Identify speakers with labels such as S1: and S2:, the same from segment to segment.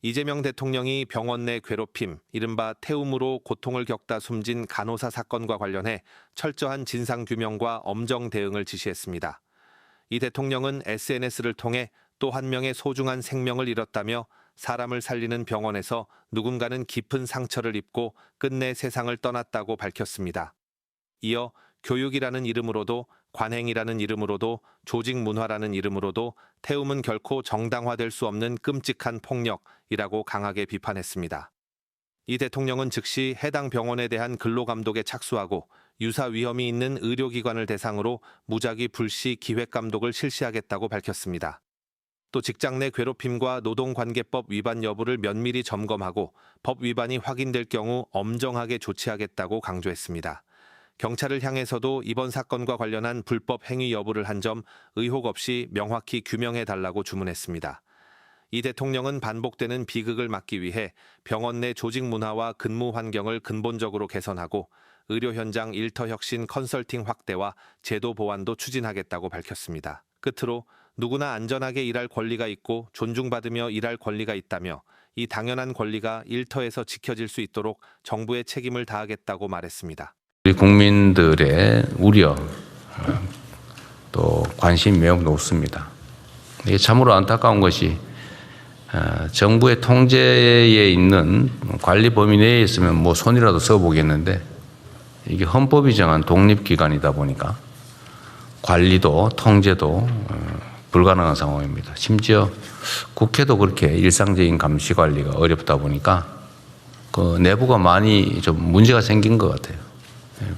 S1: 이재명 대통령이 병원 내 괴롭힘, 이른바 태움으로 고통을 겪다 숨진 간호사 사건과 관련해 철저한 진상규명과 엄정 대응을 지시했습니다. 이 대통령은 SNS를 통해 또 한 명의 소중한 생명을 잃었다며 사람을 살리는 병원에서 누군가는 깊은 상처를 입고 끝내 세상을 떠났다고 밝혔습니다. 이어 교육이라는 이름으로도 관행이라는 이름으로도 조직 문화라는 이름으로도 태움은 결코 정당화될 수 없는 끔찍한 폭력이라고 강하게 비판했습니다. 이 대통령은 즉시 해당 병원에 대한 근로감독에 착수하고 유사 위험이 있는 의료기관을 대상으로 무작위 불시 기획감독을 실시하겠다고 밝혔습니다. 또 직장 내 괴롭힘과 노동관계법 위반 여부를 면밀히 점검하고 법 위반이 확인될 경우 엄정하게 조치하겠다고 강조했습니다. 경찰을 향해서도 이번 사건과 관련한 불법 행위 여부를 한 점 의혹 없이 명확히 규명해달라고 주문했습니다. 이 대통령은 반복되는 비극을 막기 위해 병원 내 조직 문화와 근무 환경을 근본적으로 개선하고 의료 현장 일터 혁신 컨설팅 확대와 제도 보완도 추진하겠다고 밝혔습니다. 끝으로 누구나 안전하게 일할 권리가 있고 존중받으며 일할 권리가 있다며 이 당연한 권리가 일터에서 지켜질 수 있도록 정부의 책임을 다하겠다고 말했습니다.
S2: 우리 국민들의 우려 또 관심이 매우 높습니다. 이게 참으로 안타까운 것이 정부의 통제에 있는 관리 범위 내에 있으면 뭐 손이라도 써보겠는데 이게 헌법이 정한 독립기관이다 보니까 관리도 통제도 불가능한 상황입니다. 심지어 국회도 그렇게 일상적인 감시 관리가 어렵다 보니까 그 내부가 많이 좀 문제가 생긴 것 같아요.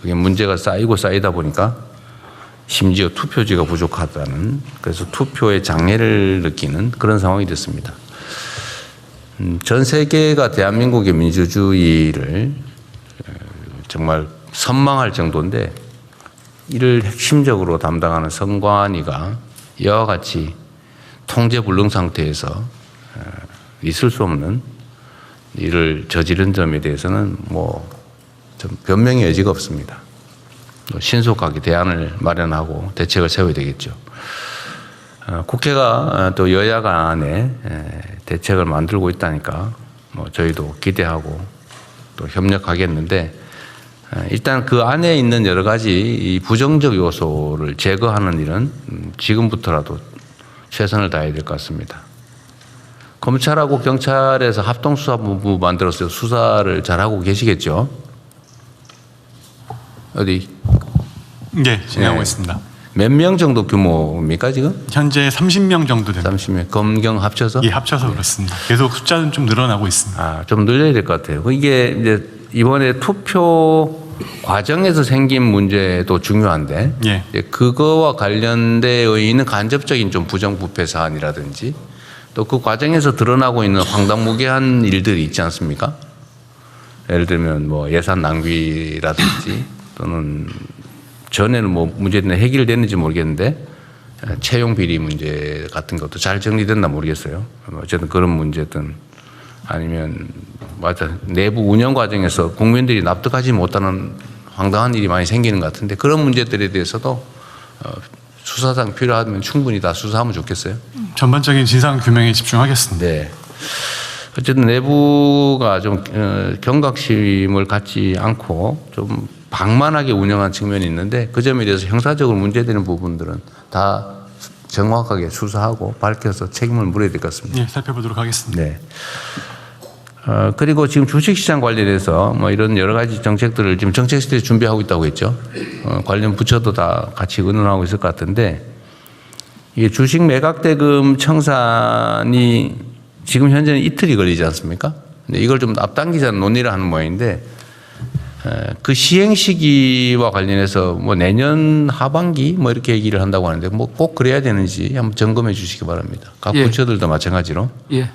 S2: 그게 문제가 쌓이고 쌓이다 보니까 심지어 투표지가 부족하다는, 그래서 투표의 장애를 느끼는 그런 상황이 됐습니다. 전 세계가 대한민국의 민주주의를 정말 선망할 정도인데 이를 핵심적으로 담당하는 선관위가 이와 같이 통제불능 상태에서 있을 수 없는 일을 저지른 점에 대해서는 좀 변명의 여지가 없습니다. 신속하게 대안을 마련하고 대책을 세워야 되겠죠. 국회가 또 여야 간에 대책을 만들고 있다니까 저희도 기대하고 또 협력하겠는데 일단 그 안에 있는 여러 가지 이 부정적 요소를 제거하는 일은 지금부터라도 최선을 다해야 될 것 같습니다. 검찰하고 경찰에서 합동수사본부 만들어서 수사를 잘하고 계시겠죠? 어디?
S3: 네, 진행하고 있습니다.
S2: 몇 명 정도 규모입니까 지금?
S3: 현재 30명 정도 됩니다.
S2: 30명. 검경 합쳐서?
S3: 예, 합쳐서 그렇습니다. 계속 숫자는 좀 늘어나고 있습니다.
S2: 좀 늘려야 될 것 같아요. 이게 이제 이번에 투표 과정에서 생긴 문제도 중요한데,
S3: 예.
S2: 그거와 관련되어 있는 간접적인 좀 부정부패 사안이라든지 또 그 과정에서 드러나고 있는 황당무계한 일들이 있지 않습니까? 예를 들면 예산 낭비라든지 또는 전에는 문제는 해결됐는지 모르겠는데 채용 비리 문제 같은 것도 잘 정리됐나 모르겠어요. 어쨌든 그런 문제든 아니면 내부 운영 과정에서 국민들이 납득하지 못하는 황당한 일이 많이 생기는 것 같은데 그런 문제들에 대해서도 수사상 필요하면 충분히 다 수사하면 좋겠어요.
S3: 전반적인 진상 규명에 집중하겠습니다.
S2: 네. 어쨌든 내부가 좀 경각심을 갖지 않고 좀 방만하게 운영한 측면이 있는데 그 점에 대해서 형사적으로 문제되는 부분들은 다 정확하게 수사하고 밝혀서 책임을 물어야 될 것 같습니다.
S3: 네, 살펴보도록 하겠습니다.
S2: 네. 그리고 지금 주식시장 관련해서 이런 여러 가지 정책들을 지금 정책실에 준비하고 있다고 했죠. 관련 부처도 다 같이 의논하고 있을 것 같은데 이게 주식 매각대금 청산이 지금 현재는 이틀이 걸리지 않습니까? 근데 이걸 좀 앞당기자는 논의를 하는 모양인데 그 시행 시기와 관련해서 내년 하반기 이렇게 얘기를 한다고 하는데 꼭 그래야 되는지 한번 점검해 주시기 바랍니다. 각 부처들도 마찬가지로.
S4: 예.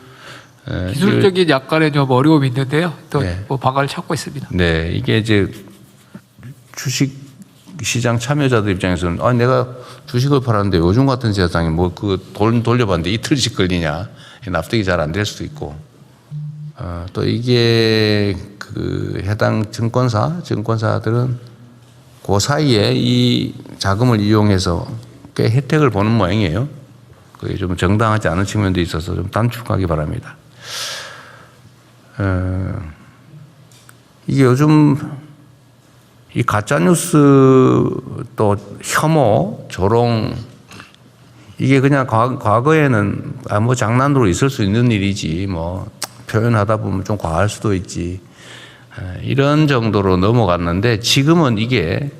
S4: 기술적인 약간의 좀 어려움이 있는데요. 또 방안을 찾고 있습니다.
S2: 네, 이게 이제 주식 시장 참여자들 입장에서는 내가 주식을 팔았는데 요즘 같은 세상에 그 돈 돌려봤는데 이틀씩 걸리냐 납득이 잘 안 될 수도 있고 또 이게 그 해당 증권사들은 그 사이에 이 자금을 이용해서 꽤 혜택을 보는 모양이에요. 그게 좀 정당하지 않은 측면도 있어서 좀 단축하기 바랍니다. 이게 요즘 이 가짜뉴스 또 혐오, 조롱 이게 그냥 과거에는 뭐 장난으로 있을 수 있는 일이지 뭐 표현하다 보면 좀 과할 수도 있지 이런 정도로 넘어갔는데 지금은 이게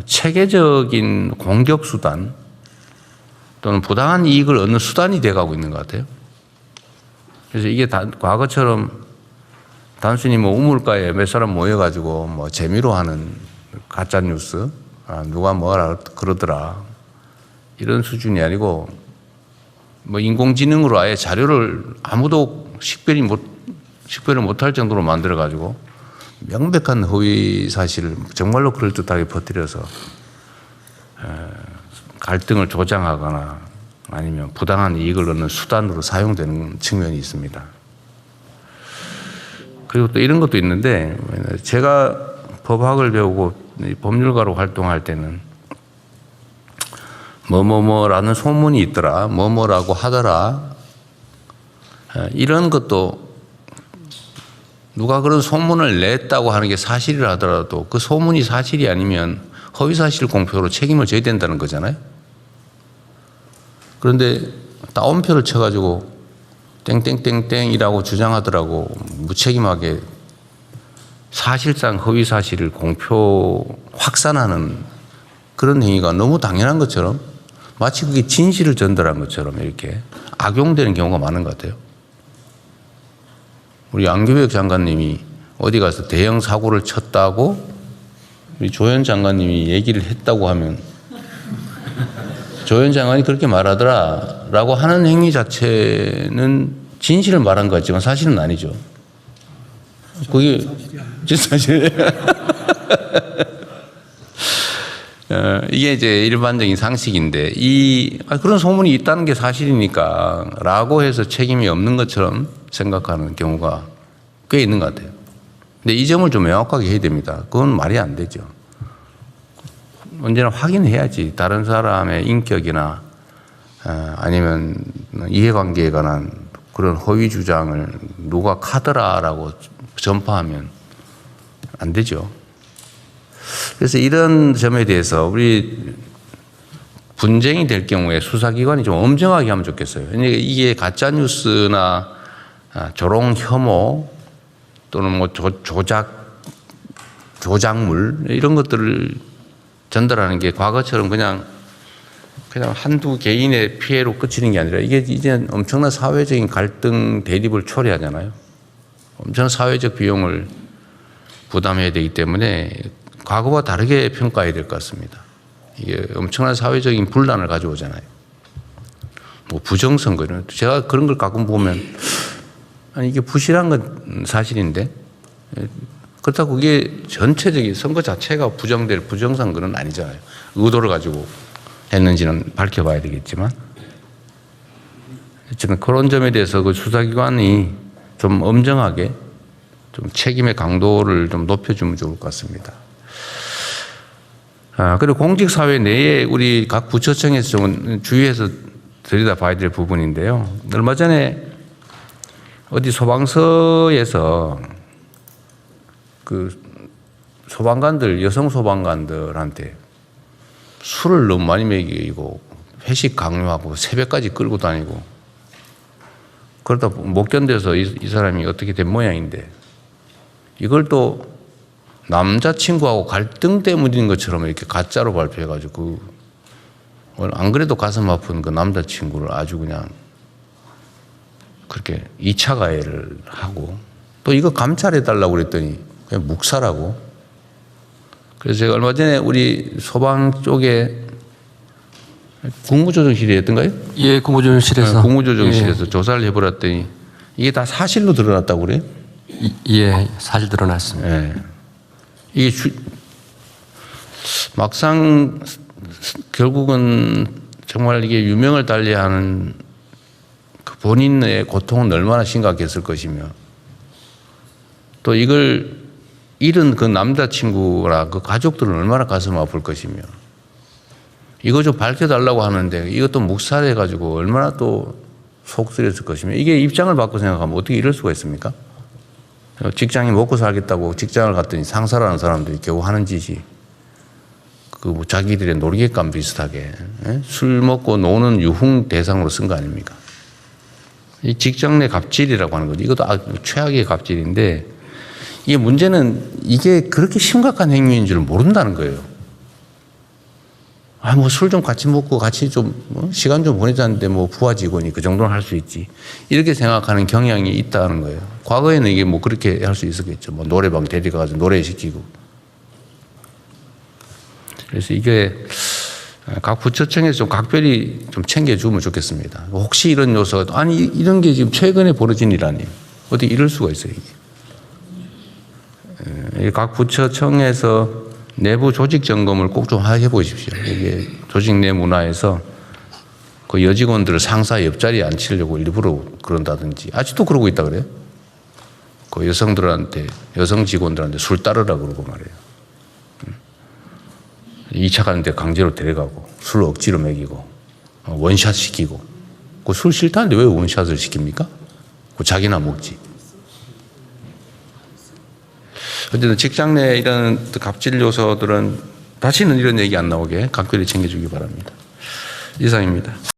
S2: 체계적인 공격 수단 또는 부당한 이익을 얻는 수단이 돼가고 있는 것 같아요. 그래서 이게 과거처럼 단순히 뭐 우물가에 몇 사람 모여가지고 뭐 재미로 하는 가짜 뉴스, 누가 뭐라 그러더라 이런 수준이 아니고 뭐 인공지능으로 아예 자료를 아무도 식별을 못할 정도로 만들어가지고 명백한 허위 사실을 정말로 그럴듯하게 퍼뜨려서 갈등을 조장하거나 아니면 부당한 이익을 얻는 수단으로 사용되는 측면이 있습니다. 그리고 또 이런 것도 있는데 제가 법학을 배우고 법률가로 활동할 때는 뭐뭐뭐라는 소문이 있더라, 뭐뭐라고 하더라 이런 것도 누가 그런 소문을 냈다고 하는 게 사실이라 하더라도 그 소문이 사실이 아니면 허위사실 공표로 책임을 져야 된다는 거잖아요. 그런데 따옴표를 쳐가지고 땡땡땡땡이라고 주장하더라고 무책임하게 사실상 허위사실을 공표 확산하는 그런 행위가 너무 당연한 것처럼 마치 그게 진실을 전달한 것처럼 이렇게 악용되는 경우가 많은 것 같아요. 우리 안교백 장관님이 어디 가서 대형 사고를 쳤다고 우리 조현 장관님이 얘기를 했다고 하면 조현 장관이 그렇게 말하더라 라고 하는 행위 자체는 진실을 말한 것 같지만 사실은 아니죠. 그게 사실 이게 이제 일반적인 상식인데 그런 소문이 있다는 게 사실이니까 라고 해서 책임이 없는 것처럼 생각하는 경우가 꽤 있는 것 같아요. 근데 이 점을 좀 명확하게 해야 됩니다. 그건 말이 안 되죠. 언제나 확인해야지 다른 사람의 인격이나 아니면 이해관계에 관한 그런 허위 주장을 누가 카더라라고 전파하면 안 되죠. 그래서 이런 점에 대해서 우리 분쟁이 될 경우에 수사기관이 좀 엄정하게 하면 좋겠어요. 이게 가짜뉴스나 조롱 혐오 또는 뭐 조작물 이런 것들을 전달하는 게 과거처럼 그냥 한두 개인의 피해로 그치는 게 아니라 이게 이제 엄청난 사회적인 갈등 대립을 초래하잖아요. 엄청난 사회적 비용을 부담해야 되기 때문에 과거와 다르게 평가해야 될 것 같습니다. 이게 엄청난 사회적인 분란을 가져오잖아요. 뭐 부정선거 이런 제가 그런 걸 가끔 보면 아니 이게 부실한 건 사실인데 그렇다고 그게 전체적인 선거 자체가 부정될 부정선거는 아니잖아요. 의도를 가지고 했는지는 밝혀봐야 되겠지만 어쨌든 그런 점에 대해서 그 수사기관이 좀 엄정하게 좀 책임의 강도를 좀 높여주면 좋을 것 같습니다. 그리고 공직사회 내에 우리 각 부처청에서 좀 주의해서 들여다봐야 될 부분인데요. 얼마 전에 어디 소방서에서 그 소방관들, 여성 소방관들한테 술을 너무 많이 먹이고 회식 강요하고 새벽까지 끌고 다니고 그러다 못 견뎌서 이 사람이 어떻게 된 모양인데 이걸 또 남자친구하고 갈등 때문인 것처럼 이렇게 가짜로 발표해가지고 안 그래도 가슴 아픈 그 남자친구를 아주 그냥 그렇게 2차 가해를 하고 또 이거 감찰해달라고 그랬더니 그냥 묵살하고 그래서 제가 얼마 전에 우리 소방 쪽에 국무조정실이었던가요?
S5: 예, 국무조정실에서.
S2: 국무조정실에서 조사를 해보았더니 이게 다 사실로 드러났다고 그래요?
S5: 예, 사실 드러났습니다.
S2: 예. 이게 막상 결국은 정말 이게 유명을 달리하는 그 본인의 고통은 얼마나 심각했을 것이며 또 이걸 잃은 그 남자친구라 그 가족들은 얼마나 가슴 아플 것이며 이거 좀 밝혀달라고 하는데 이것도 묵살해가지고 얼마나 또 속쓰렸을 것이며 이게 입장을 바꿔 생각하면 어떻게 이럴 수가 있습니까? 직장이 먹고 살겠다고 직장을 갔더니 상사라는 사람들이 겨우 하는 짓이 그 뭐 자기들의 놀객감 비슷하게 술 먹고 노는 유흥 대상으로 쓴 거 아닙니까? 이 직장 내 갑질이라고 하는 거죠. 이것도 아주 최악의 갑질인데 이게 문제는 이게 그렇게 심각한 행위인 줄 모른다는 거예요. 아, 뭐 술 좀 같이 먹고 같이 좀 시간 좀 보내자는데 뭐 부하 직원이 그 정도는 할 수 있지. 이렇게 생각하는 경향이 있다는 거예요. 과거에는 이게 뭐 그렇게 할 수 있었겠죠. 뭐 노래방 데려가서 노래시키고. 그래서 이게 각 부처청에서 좀 각별히 좀 챙겨주면 좋겠습니다. 혹시 이런 요소가, 아니, 이런 게 지금 최근에 벌어진 일아니. 어떻게 이럴 수가 있어요, 이게. 각 부처청에서 내부 조직 점검을 꼭 좀 해보십시오. 이게 조직 내 문화에서 그 여직원들을 상사 옆자리에 앉히려고 일부러 그런다든지, 아직도 그러고 있다 그래요. 그 여성들한테, 여성 직원들한테 술 따르라 그러고 말이에요. 2차 가는데 강제로 데려가고 술 억지로 먹이고 원샷 시키고 그 술 싫다는데 왜 원샷을 시킵니까? 그 자기나 먹지. 어쨌든 직장 내 이런 갑질 요소들은 다시는 이런 얘기 안 나오게 각별히 챙겨주기 바랍니다. 이상입니다.